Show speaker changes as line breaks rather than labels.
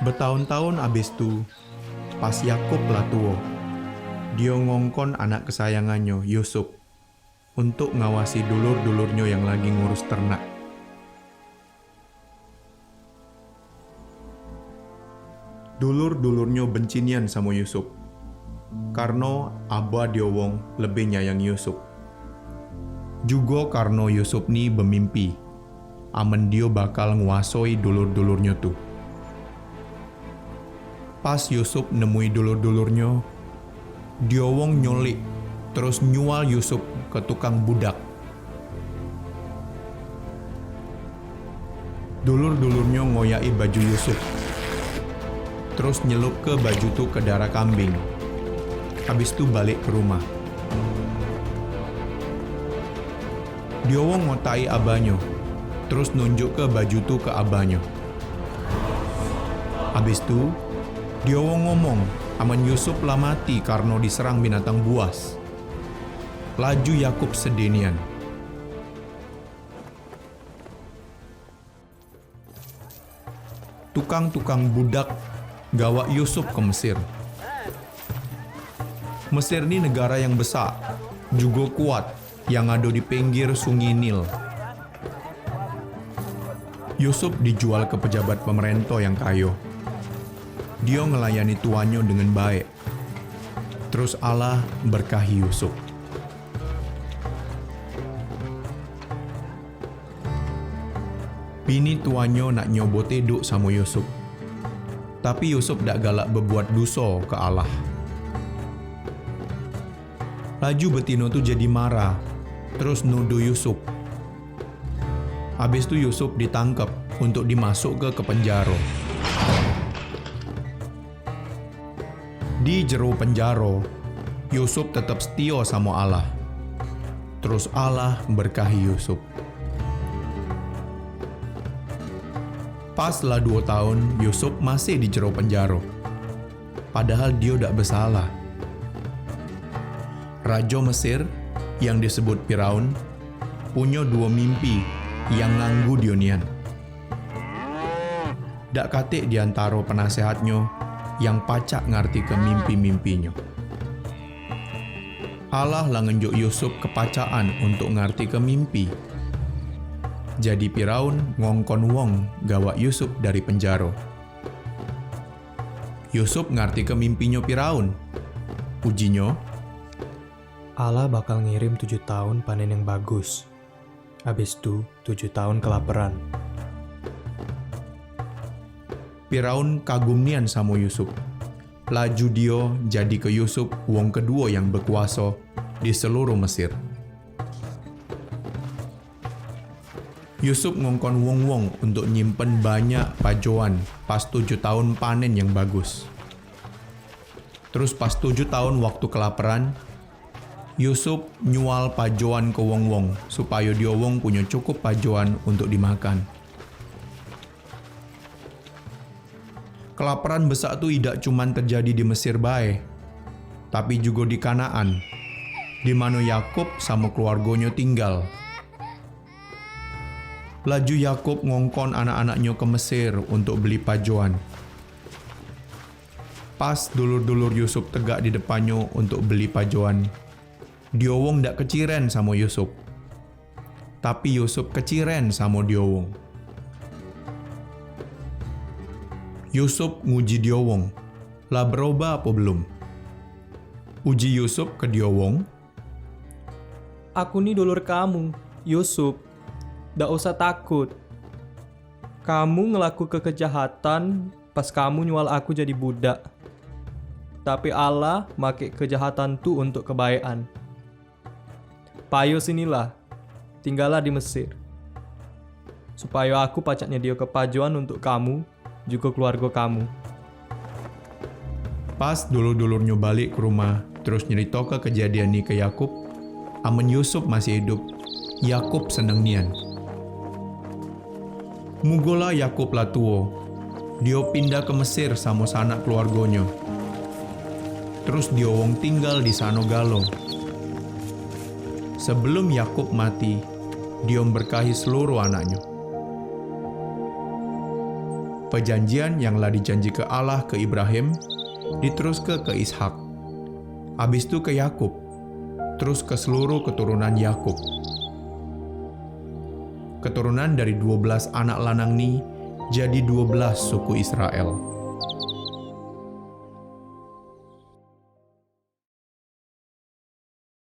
Bertahun-tahun abis itu, pas Yakub lah tua, dia ngongkon anak kesayangannya, Yusuf, untuk ngawasi dulur-dulurnya yang lagi ngurus ternak. Dulur-dulurnya bencinian sama Yusuf, karena abah dia wong lebih nyayang Yusuf. Juga karena Yusuf ni bermimpi, amen dia bakal nguasai dulur-dulurnya tuh. Pas Yusuf nemui dulur-dulurnya, dia wong nyolik, terus nyual Yusuf ke tukang budak. Dulur-dulurnya ngoyai baju Yusuf, terus nyelup ke baju tuh ke darah kambing. Habis itu balik ke rumah. Dia wong ngotai abahnya, terus nunjuk ke baju tuh ke abahnya. Habis itu, dia wong ngomong, aman Yusuf lah mati karena diserang binatang buas. Laju Yakub sedenian. Tukang-tukang budak gawa Yusuf ke Mesir. Mesir ini negara yang besar, juga kuat, yang ada di pinggir sungai Nil. Yusuf dijual ke pejabat pemerintah yang kaya. Dia ngelayani tuannya dengan baik. Terus Allah berkahi Yusuf. Bini tuannya nak nyobote duk sama Yusuf. Tapi Yusuf dak galak berbuat dosa ke Allah. Laju betino tu jadi marah, terus nuduh Yusuf. Habis itu Yusuf ditangkap untuk dimasuk ke penjara. Di jero penjara, Yusuf tetap setia sama Allah. Terus Allah berkahi Yusuf. Pas lah 2 tahun, Yusuf masih di jero penjara. Padahal dia tak bersalah. Raja Mesir, yang disebut Firaun, punya 2 mimpi yang nganggu Dionian. Dak katik diantara penasehatnya yang pacak ngerti ke mimpi-mimpinya. Allah lah ngenjuk Yusuf kepacaan untuk ngerti ke mimpi. Jadi Firaun ngongkon wong gawa Yusuf dari penjara. Yusuf ngerti ke mimpinya Firaun. Ujinya,
Allah bakal ngirim 7 tahun panen yang bagus. Habis itu 7 tahun kelaparan.
Firaun kagum nian sama Yusuf. Laju dia jadi ke Yusuf wong kedua yang berkuasa di seluruh Mesir. Yusuf ngongkon wong-wong untuk nyimpen banyak pajoan pas 7 tahun panen yang bagus. Terus pas 7 tahun waktu kelaparan, Yusuf nyual pajoan ke wong-wong supaya dia wong punya cukup pajoan untuk dimakan. Kelaparan besar itu tidak cuma terjadi di Mesir bae, tapi juga di Kanaan, di mana Yakub sama keluarganya tinggal. Laju Yakub ngongkon anak-anaknya ke Mesir untuk beli pajoan. Pas dulur-dulur Yusuf tegak di depannya untuk beli pajoan, dia wong dak keciren sama Yusuf. Tapi Yusuf keciren sama dia wong. Yusuf nguji dia wong, lah berubah apa belum? Uji Yusuf ke dia wong,
Aku nih dulur kamu, Yusuf. Ndak usah takut. Kamu ngelaku kejahatan pas kamu nyual aku jadi budak. Tapi Allah make kejahatan tu untuk kebaikan. Payo sinilah, tinggallah di Mesir. Supaya aku pacaknya dia kepajuan untuk kamu, juga keluarga kamu.
Pas dulur-dulurnya balik ke rumah, terus nyerita ke kejadian ini ke Yakub, amen Yusuf masih hidup, Yakub seneng nian. Mugola Yakub lah tua, dia pindah ke Mesir sama sanak keluarganya. Terus dia wong tinggal di sana galo. Sebelum Yakub mati, dia memberkahi seluruh anaknya. Perjanjian yang lah dijanji ke Allah ke Ibrahim, diterus ke Ishak. Habis itu ke Yakub, terus ke seluruh keturunan Yakub. Keturunan dari 12 anak lanang ni jadi 12 suku Israel.